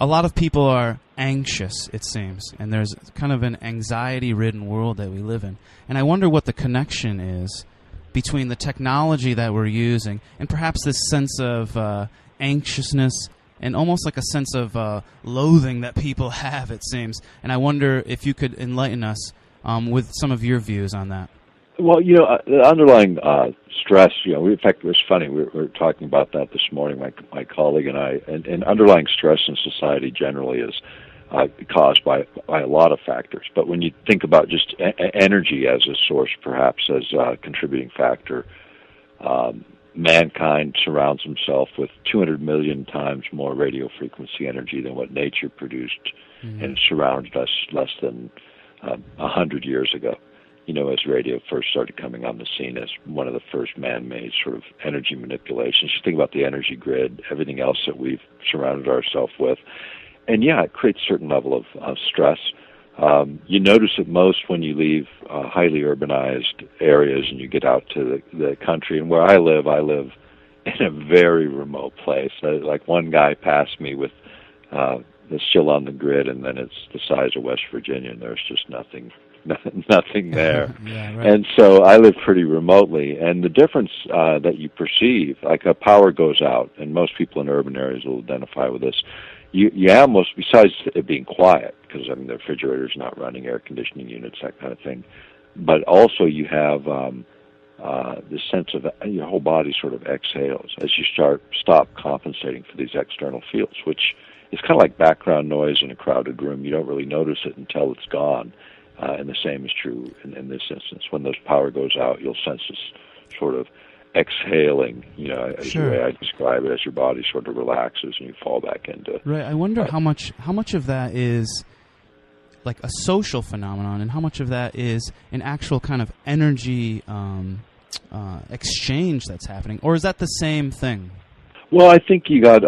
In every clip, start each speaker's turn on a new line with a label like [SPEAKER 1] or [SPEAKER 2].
[SPEAKER 1] a lot of people are anxious, it seems, and there's kind of an anxiety-ridden world that we live in. And I wonder what the connection is between the technology that we're using and perhaps this sense of anxiousness and almost like a sense of loathing that people have, it seems. And I wonder if you could enlighten us with some of your views on that.
[SPEAKER 2] Well, the underlying stress, in fact, it was funny. We were talking about that this morning, my colleague and I, and underlying stress in society generally is caused by a lot of factors. But when you think about just energy as a source, perhaps as a contributing factor, mankind surrounds himself with 200 million times more radio frequency energy than what nature produced and surrounded us less than 100 years ago. As radio first started coming on the scene as one of the first man-made sort of energy manipulations. Just think about the energy grid, everything else that we've surrounded ourselves with. And yeah, it creates a certain level of stress. You notice it most when you leave highly urbanized areas and you get out to the country. And where I live in a very remote place. Like one guy passed me with that's still on the grid, and then it's the size of West Virginia, and there's just nothing there.
[SPEAKER 1] Yeah, right.
[SPEAKER 2] And so I live pretty remotely, and the difference that you perceive, like a power goes out, and most people in urban areas will identify with this. You almost, besides it being quiet, because the refrigerator's not running, air conditioning units, that kind of thing, but also you have this sense of your whole body sort of exhales as you stop compensating for these external fields, which is kind of like background noise in a crowded room. You don't really notice it until it's gone. And the same is true in this instance. When those power goes out, you'll sense this sort of exhaling, as the way I describe it, as your body sort of relaxes and you fall back into...
[SPEAKER 1] Right. I wonder how much of that is like a social phenomenon and how much of that is an actual kind of energy exchange that's happening. Or is that the same thing?
[SPEAKER 2] Well, I think you got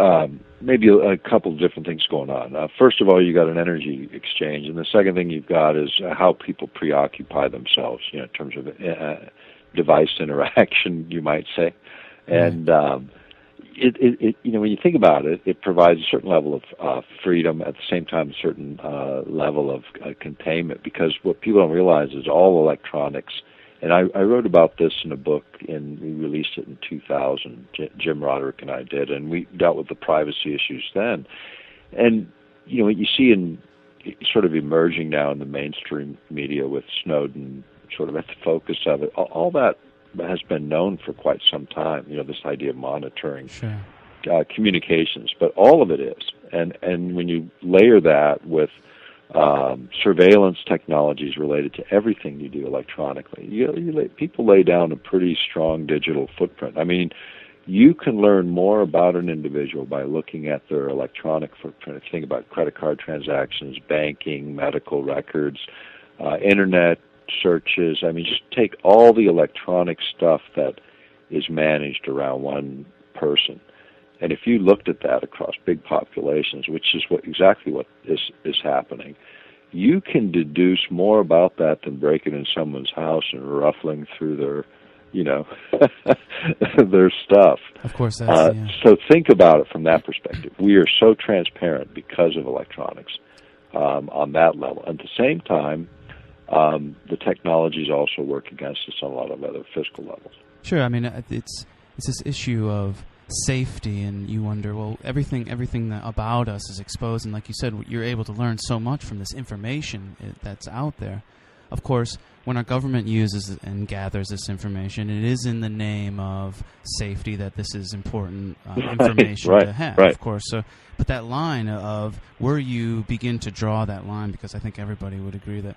[SPEAKER 2] maybe a couple of different things going on. First of all, you got an energy exchange, and the second thing you've got is how people preoccupy themselves, in terms of device interaction, you might say. And it when you think about it, it provides a certain level of freedom, at the same time a certain level of containment, because what people don't realize is all electronics. And I wrote about this in a book, and we released it in 2000. Jim Roderick and I did, and we dealt with the privacy issues then. And, what you see in sort of emerging now in the mainstream media with Snowden sort of at the focus of it, all that has been known for quite some time, this idea of monitoring communications. But all of it is. And when you layer that with surveillance technologies related to everything you do electronically, people lay down a pretty strong digital footprint. I mean, you can learn more about an individual by looking at their electronic footprint. If you think about credit card transactions, banking, medical records, internet searches, just take all the electronic stuff that is managed around one person. And if you looked at that across big populations, which is exactly what is happening, you can deduce more about that than breaking in someone's house and ruffling through their, their stuff.
[SPEAKER 1] Of course,
[SPEAKER 2] So think about it from that perspective. We are so transparent because of electronics on that level. At the same time, the technologies also work against us on a lot of other physical levels.
[SPEAKER 1] Sure. It's this issue of safety, and you wonder, well, everything that about us is exposed, and like you said, you're able to learn so much from this information that's out there. Of course, when our government uses and gathers this information, it is in the name of safety, that this is important information to have, of course. So, but that line of where you begin to draw that line, because I think everybody would agree that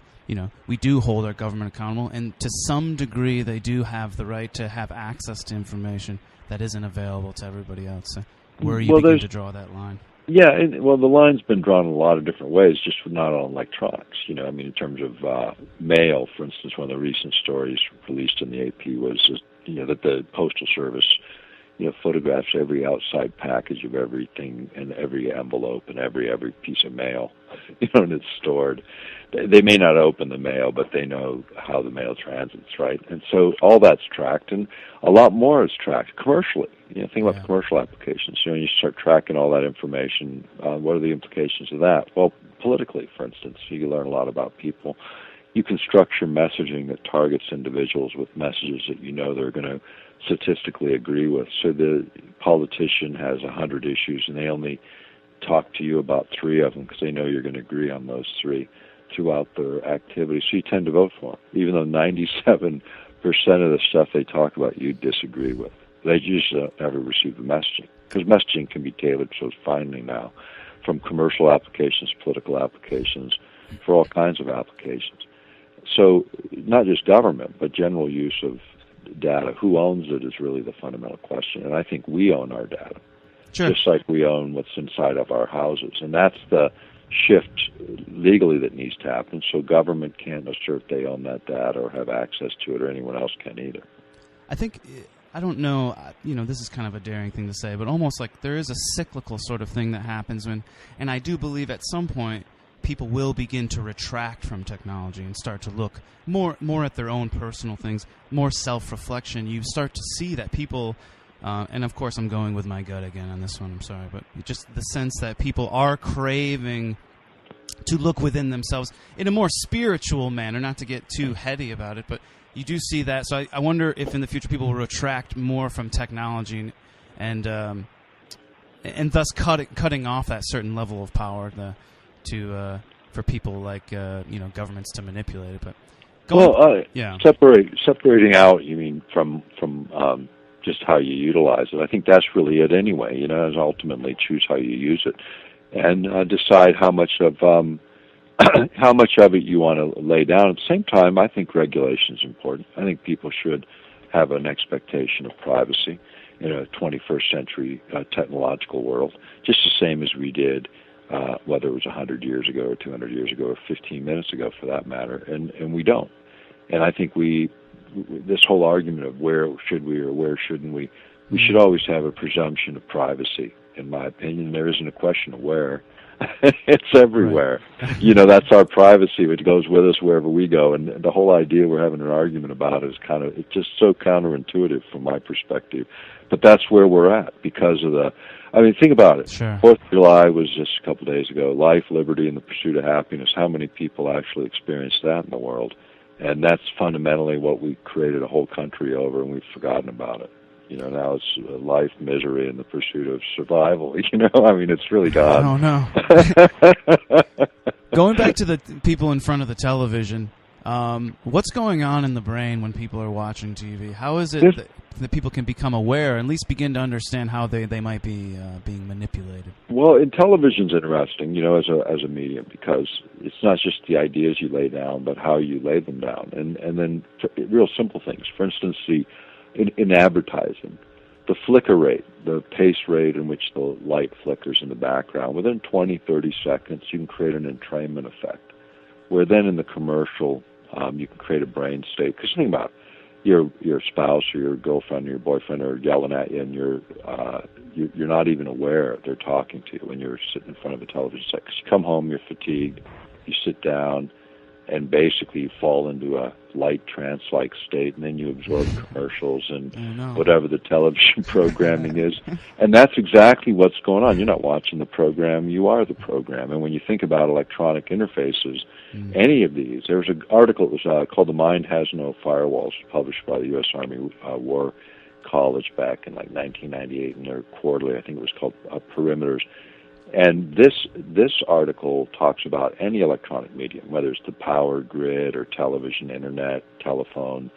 [SPEAKER 1] we do hold our government accountable, and to some degree they do have the right to have access to information that isn't available to everybody else. So where you begin to draw that line?
[SPEAKER 2] Yeah, the line's been drawn in a lot of different ways, just not on electronics. In terms of mail, for instance, one of the recent stories released in the AP was, that the Postal Service, photographs every outside package of everything and every envelope and every piece of mail. and it's stored. They may not open the mail, but they know how the mail transits, right? And so all that's tracked, and a lot more is tracked commercially. Think about the commercial applications. You start tracking all that information. What are the implications of that? Well, politically, for instance, you can learn a lot about people. You can structure messaging that targets individuals with messages that they're going to statistically agree with. So the politician has 100 issues, and they only talk to you about 3 of them because they know you're going to agree on those 3 throughout their activity. So you tend to vote for them, even though 97% of the stuff they talk about you disagree with. They just never receive the messaging, because messaging can be tailored so finely now, from commercial applications, political applications, for all kinds of applications. So not just government, but general use of data. Who owns it is really the fundamental question, and I think we own our data, just like we own what's inside of our houses. And that's the shift legally that needs to happen, so government can't assert they own that data or have access to it, or anyone else can either.
[SPEAKER 1] I don't know, this is kind of a daring thing to say, but almost like there is a cyclical sort of thing that happens and I do believe at some point people will begin to retract from technology and start to look more at their own personal things, more self-reflection. You start to see that people, and of course I'm going with my gut again on this one, I'm sorry, but just the sense that people are craving to look within themselves in a more spiritual manner, not to get too heady about it, but you do see that. So I wonder if in the future people will retract more from technology and thus cutting off that certain level of power for people like governments to manipulate it. But
[SPEAKER 2] separating out, you mean from just how you utilize it. I think that's really it anyway. Is ultimately choose how you use it and decide how much of it you want to lay down. At the same time, I think regulation is important. I think people should have an expectation of privacy in a 21st century technological world, just the same as we did, whether it was 100 years ago or 200 years ago or 15 minutes ago for that matter, and we don't. And I think this whole argument of where should we or where shouldn't we should always have a presumption of privacy, in my opinion. There isn't a question of where. It's everywhere. Right. That's our privacy, which goes with us wherever we go. And the whole idea we're having an argument about is it's just so counterintuitive from my perspective. But that's where we're at because of think about it.
[SPEAKER 1] Sure.
[SPEAKER 2] 4th of July was just a couple of days ago. Life, liberty, and the pursuit of happiness. How many people actually experience that in the world? And that's fundamentally what we created a whole country over, and we've forgotten about it. Now it's life, misery, and the pursuit of survival. It's really gone.
[SPEAKER 1] Oh, no. Going back to the people in front of the television, what's going on in the brain when people are watching TV? How is it that people can become aware, or at least begin to understand how they might be being manipulated?
[SPEAKER 2] Well, television's interesting, as a medium, because it's not just the ideas you lay down, but how you lay them down. And then real simple things. For instance, in advertising, the flicker rate, the pace rate in which the light flickers in the background, within 20, 30 seconds, you can create an entrainment effect, where then in the commercial, you can create a brain state. Because think about it, your spouse or your girlfriend or your boyfriend are yelling at you, and you're not even aware they're talking to you when you're sitting in front of a television set. Because you come home, you're fatigued, you sit down, and basically you fall into a light trance-like state, and then you absorb commercials and whatever the television programming is. And that's exactly what's going on. You're not watching the program, you are the program. And when you think about electronic interfaces, any of these, there was an article that was called The Mind Has No Firewalls, published by the U.S. Army War College back in 1998 in their quarterly. I think it was called Perimeters. And this article talks about any electronic medium, whether it's the power grid or television, internet, telephone.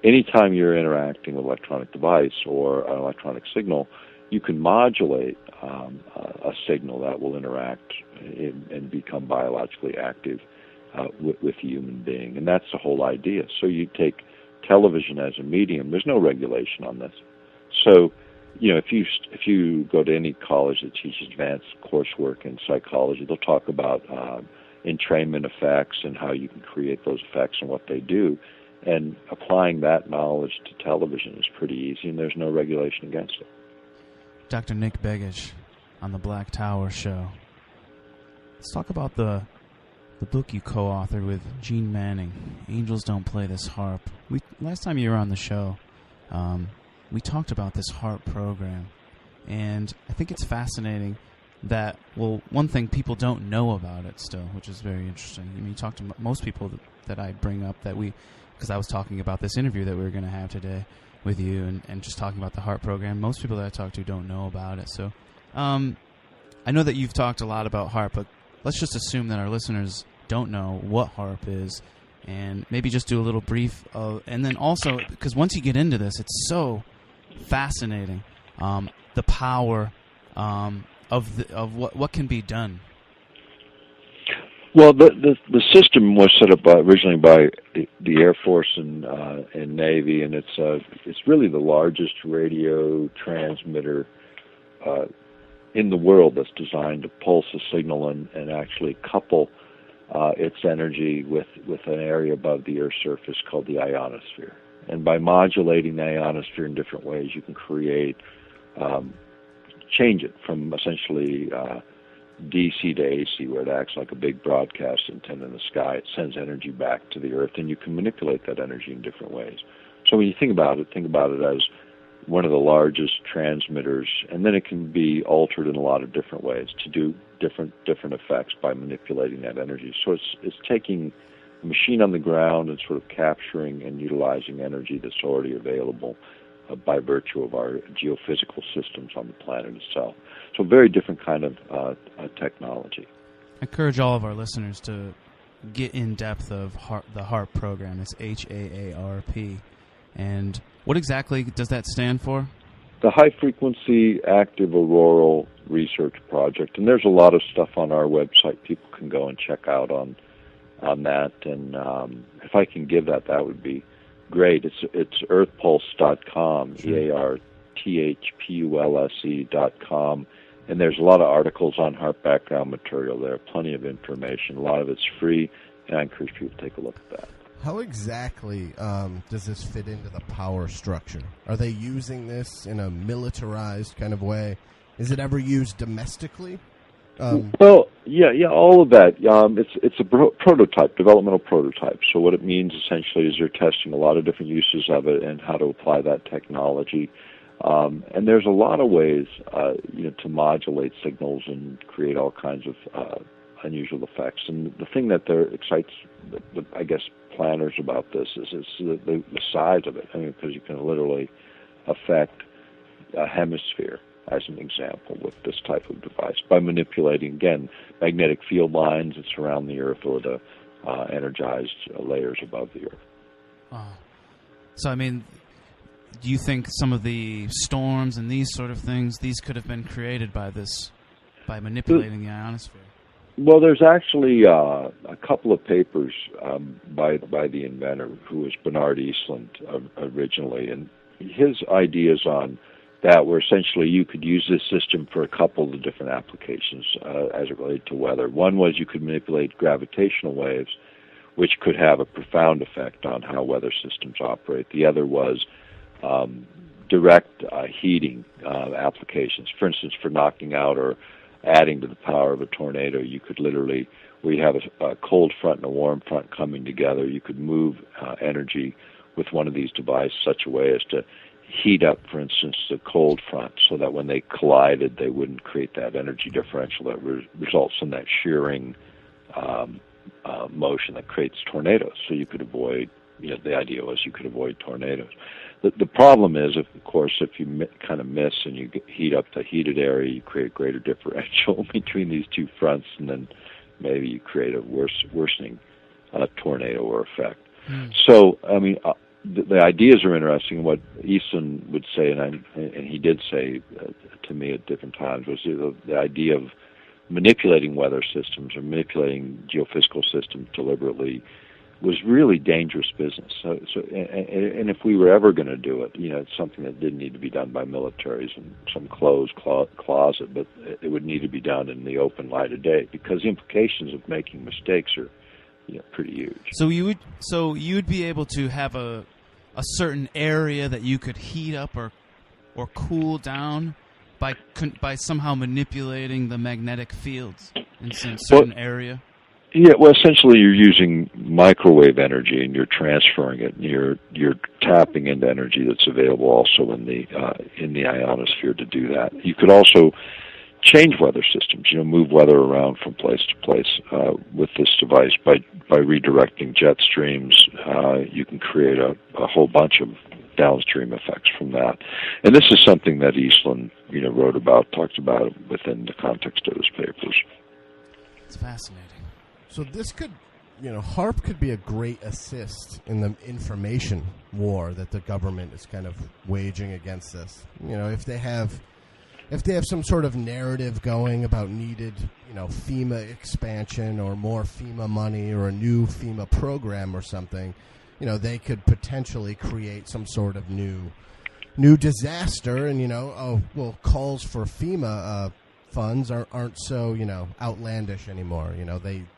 [SPEAKER 2] Anytime you're interacting with an electronic device or an electronic signal, you can modulate a signal that will interact and become biologically active with a human being. And that's the whole idea. So you take television as a medium. There's no regulation on this. So if you go to any college that teaches advanced coursework in psychology, they'll talk about entrainment effects and how you can create those effects and what they do. And applying that knowledge to television is pretty easy, and there's no regulation against it.
[SPEAKER 1] Dr. Nick Begich on the Black Tower Show. Let's talk about the the book you co-authored with Gene Manning, Angels Don't Play This HAARP. Last time you were on the show, we talked about this HAARP program, and I think it's fascinating that, well, one thing, people don't know about it still, which is very interesting. I mean, you talk to most people that I bring up because I was talking about this interview that we were going to have today with you and just talking about the HAARP program. Most people that I talk to don't know about it. So I know that you've talked a lot about HAARP, but let's just assume that our listeners don't know what HAARP is, and maybe just do a little brief and then also, because once you get into this, it's so fascinating, the power of what can be done.
[SPEAKER 2] Well, the system was set up originally by the Air Force and Navy, and it's really the largest radio transmitter in the world that's designed to pulse a signal and actually couple its energy with an area above the Earth's surface called the ionosphere. And by modulating the ionosphere in different ways, you can change it from essentially DC to AC, where it acts like a big broadcast antenna in the sky. It sends energy back to the Earth, and you can manipulate that energy in different ways. So when you think about it as one of the largest transmitters, and then it can be altered in a lot of different ways to do different effects by manipulating that energy. So it's taking a machine on the ground and sort of capturing and utilizing energy that's already available by virtue of our geophysical systems on the planet itself. So very different kind of technology.
[SPEAKER 1] I encourage all of our listeners to get in depth of the HAARP program. It's HAARP. And what exactly does that stand for?
[SPEAKER 2] The High Frequency Active Auroral Research Project. And there's a lot of stuff on our website people can go and check out on that. And if I can give that would be great. It's earthpulse.com, EARTHPULSE.com, and there's a lot of articles on HAARP background material there, plenty of information. A lot of it's free, and I encourage people to take a look at that.
[SPEAKER 3] How exactly does this fit into the power structure? Are they using this in a militarized kind of way? Is it ever used domestically?
[SPEAKER 2] Well, yeah, all of that. It's a prototype, developmental prototype. So what it means essentially is you're testing a lot of different uses of it and how to apply that technology. And there's a lot of ways, to modulate signals and create all kinds of unusual effects. And the thing that excites, I guess, planners about this is the size of it. I mean, because you can literally affect a hemisphere, as an example, with this type of device by manipulating, again, magnetic field lines that surround the Earth or the energized layers above the Earth.
[SPEAKER 1] Wow. So, I mean, do you think some of the storms and these sort of things, these could have been created by manipulating the ionosphere?
[SPEAKER 2] Well, there's actually a couple of papers by the inventor, who was Bernard Eastland originally, and his ideas on that were essentially you could use this system for a couple of different applications as it related to weather. One was you could manipulate gravitational waves, which could have a profound effect on how weather systems operate. The other was direct heating applications. For instance, for knocking out or adding to the power of a tornado, you could literally, where you have a cold front and a warm front coming together, you could move energy with one of these devices such a way as to heat up, for instance, the cold front, so that when they collided, they wouldn't create that energy differential that results in that shearing motion that creates tornadoes. So you could avoid, the idea was you could avoid tornadoes. The problem is, of course, if you kind of miss and you heat up the heated area, you create greater differential between these two fronts, and then maybe you create a worsening tornado or effect. So, I mean, the ideas are interesting. What Easton would say, and he did say to me at different times, was the idea of manipulating weather systems or manipulating geophysical systems deliberately was really dangerous business. And if we were ever going to do it, it's something that didn't need to be done by militaries in some closed closet, but it would need to be done in the open light of day, because the implications of making mistakes are pretty huge.
[SPEAKER 1] So you'd be able to have a certain area that you could heat up or cool down by somehow manipulating the magnetic fields in some certain area?
[SPEAKER 2] Yeah, well, essentially, you're using microwave energy and you're transferring it. And you're tapping into energy that's available also in the ionosphere to do that. You could also change weather systems. Move weather around from place to place with this device by redirecting jet streams. You can create a whole bunch of downstream effects from that. And this is something that Eastland, talked about within the context of his papers.
[SPEAKER 1] It's fascinating.
[SPEAKER 3] So this could, HAARP could be a great assist in the information war that the government is kind of waging against this. If they have some sort of narrative going about needed, FEMA expansion or more FEMA money or a new FEMA program or something, they could potentially create some sort of new disaster. And, calls for FEMA funds aren't so, outlandish anymore.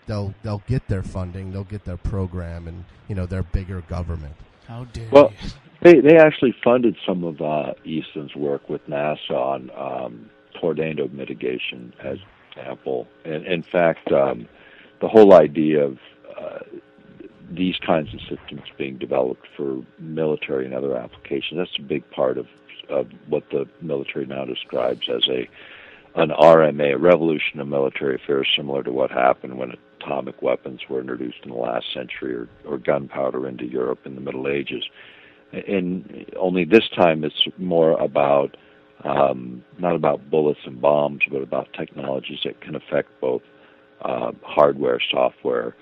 [SPEAKER 3] They'll get their funding, they'll get their program, and, their bigger government.
[SPEAKER 1] How dare
[SPEAKER 2] you?
[SPEAKER 1] They
[SPEAKER 2] actually funded some of Easton's work with NASA on tornado mitigation, as an example. And in fact, the whole idea of these kinds of systems being developed for military and other applications, that's a big part of what the military now describes as an RMA, a revolution of military affairs, similar to what happened when atomic weapons were introduced in the last century or gunpowder into Europe in the Middle Ages. And only this time it's more about, not about bullets and bombs, but about technologies that can affect both hardware, software,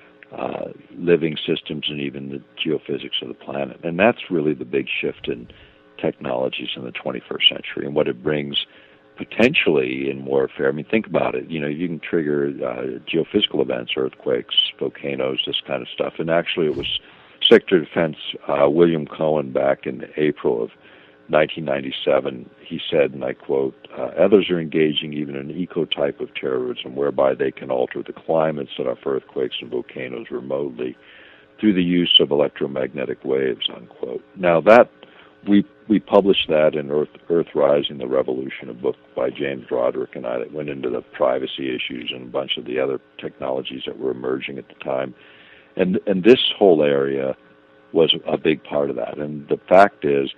[SPEAKER 2] living systems, and even the geophysics of the planet. And that's really the big shift in technologies in the 21st century and what it brings potentially in warfare. I mean, think about it. You can trigger geophysical events, earthquakes, volcanoes, this kind of stuff. And actually it was Secretary of Defense William Cohen back in April of 1997, he said, and I quote, others are engaging even in an eco-type of terrorism whereby they can alter the climate set off earthquakes and volcanoes remotely through the use of electromagnetic waves, unquote. Now that we published that in Earth Rising, the Revolution, a book by James Roderick and I that went into the privacy issues and a bunch of the other technologies that were emerging at the time. And this whole area was a big part of that. And the fact is,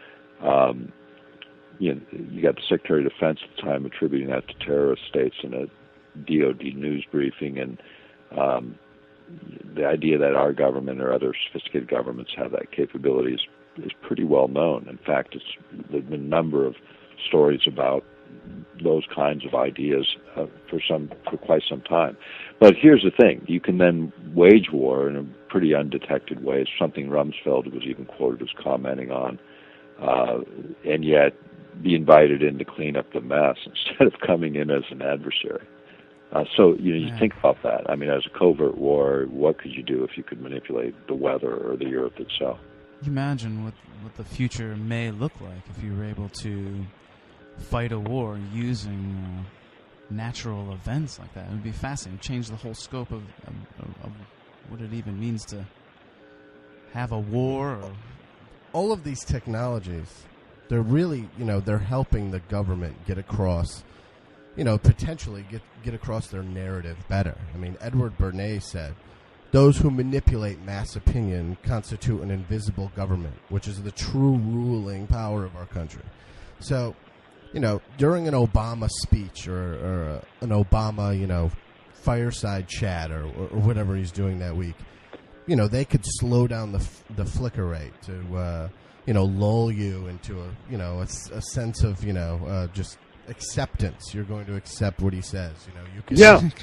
[SPEAKER 2] you got the Secretary of Defense at the time attributing that to terrorist states in a DoD news briefing, and the idea that our government or other sophisticated governments have that capability is pretty well known. In fact, there's been a number of stories about those kinds of ideas for quite some time. But here's the thing: you can then wage war in a pretty undetected way. It's something Rumsfeld was even quoted as commenting on, and yet be invited in to clean up the mess instead of coming in as an adversary. So you think about that. I mean, as a covert war, what could you do if you could manipulate the weather or the earth itself?
[SPEAKER 1] You imagine what the future may look like if you were able to fight a war using natural events like that. It would be fascinating. It would change the whole scope of what it even means to have a war.
[SPEAKER 3] All of these technologies, they're really, they're helping the government get across, potentially get across their narrative better. I mean, Edward Bernays said, those who manipulate mass opinion constitute an invisible government, which is the true ruling power of our country. So, during an Obama speech or an Obama, fireside chat or whatever he's doing that week, they could slow down the flicker rate to, lull you into a sense of, just acceptance. You're going to accept what he says. You can.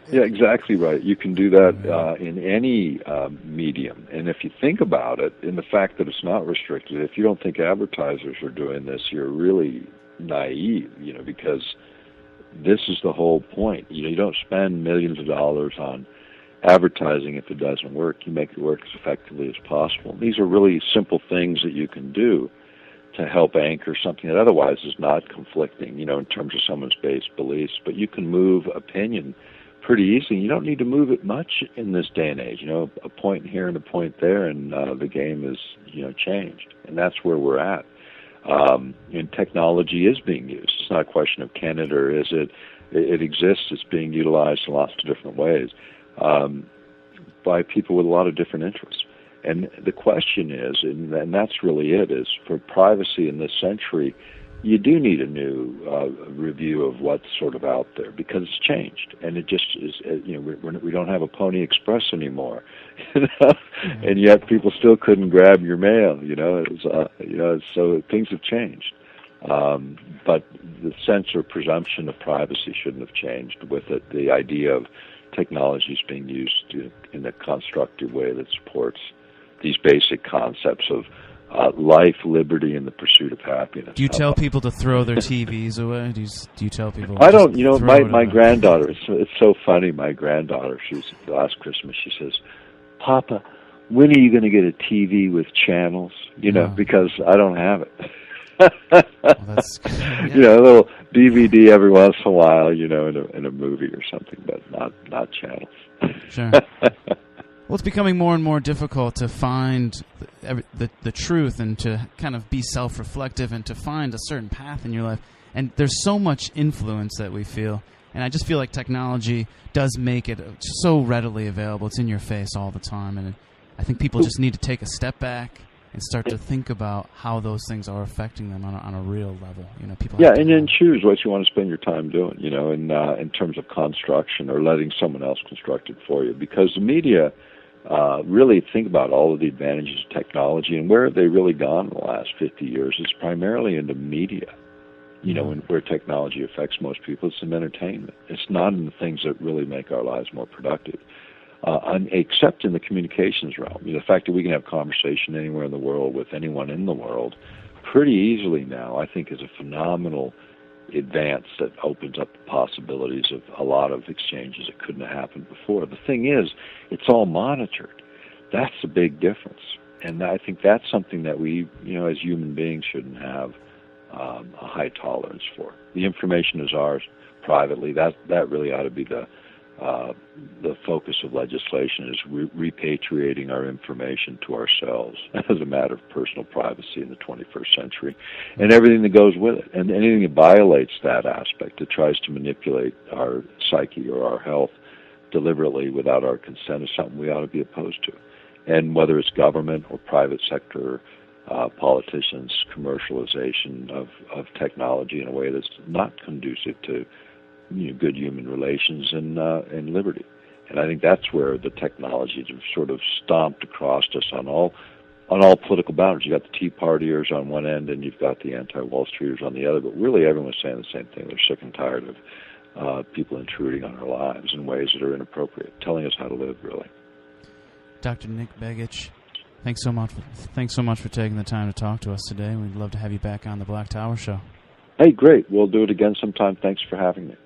[SPEAKER 2] Yeah, exactly right. You can do that in any medium. And if you think about it, in the fact that it's not restricted, if you don't think advertisers are doing this, you're really naive. Because this is the whole point. You don't spend millions of dollars on advertising if it doesn't work. You make it work as effectively as possible. These are really simple things that you can do to help anchor something that otherwise is not conflicting, in terms of someone's base beliefs. But you can move opinion pretty easily. You don't need to move it much in this day and age. A point here and a point there, and the game is, changed. And that's where we're at. And technology is being used. It's not a question of can it or is it. It exists. It's being utilized in lots of different ways. by people with a lot of different interests. And the question is, and that's really it, is for privacy in this century, you do need a new review of what's sort of out there, because it's changed, and it just is. We don't have a Pony Express anymore, and yet people still couldn't grab your mail. So things have changed. But the sense or presumption of privacy shouldn't have changed with it. The idea of technology is being used in a constructive way that supports these basic concepts of life, liberty, and the pursuit of happiness.
[SPEAKER 1] Do you tell people to throw their TVs away? Do you tell people?
[SPEAKER 2] I don't. My granddaughter. It's so funny. My granddaughter. Last Christmas. She says, "Papa, when are you going to get a TV with channels? Because I don't have it."
[SPEAKER 1] That's
[SPEAKER 2] a little DVD every once in a while, in a movie or something, but not channels.
[SPEAKER 1] Sure. Well, it's becoming more and more difficult to find the truth and to kind of be self-reflective and to find a certain path in your life. And there's so much influence that we feel. And I just feel like technology does make it so readily available. It's in your face all the time. And I think people just need to take a step back and start to think about how those things are affecting them on a real level. People.
[SPEAKER 2] And then choose what you want to spend your time doing. In terms of construction or letting someone else construct it for you, because the media really think about all of the advantages of technology and where have they really gone in the last 50 years. It's primarily into media. Where technology affects most people, it's in entertainment. It's not in the things that really make our lives more productive. Except in the communications realm. The fact that we can have conversation anywhere in the world with anyone in the world pretty easily now, I think, is a phenomenal advance that opens up the possibilities of a lot of exchanges that couldn't have happened before. The thing is, it's all monitored. That's a big difference. And I think that's something that we, as human beings shouldn't have a high tolerance for. The information is ours privately. That really ought to be the focus of legislation, is repatriating our information to ourselves as a matter of personal privacy in the 21st century, and everything that goes with it. And anything that violates that aspect, that tries to manipulate our psyche or our health deliberately without our consent, is something we ought to be opposed to. And whether it's government or private sector, politicians, commercialization of technology in a way that's not conducive to good human relations and liberty. And I think that's where the technologies have sort of stomped across us on all political boundaries. You've got the Tea Partiers on one end, and you've got the anti-Wall Streeters on the other. But really, everyone's saying the same thing. They're sick and tired of people intruding on our lives in ways that are inappropriate, telling us how to live, really.
[SPEAKER 1] Dr. Nick Begich, thanks so much for taking the time to talk to us today. We'd love to have you back on the Black Tower Show.
[SPEAKER 2] Hey, great. We'll do it again sometime. Thanks for having me.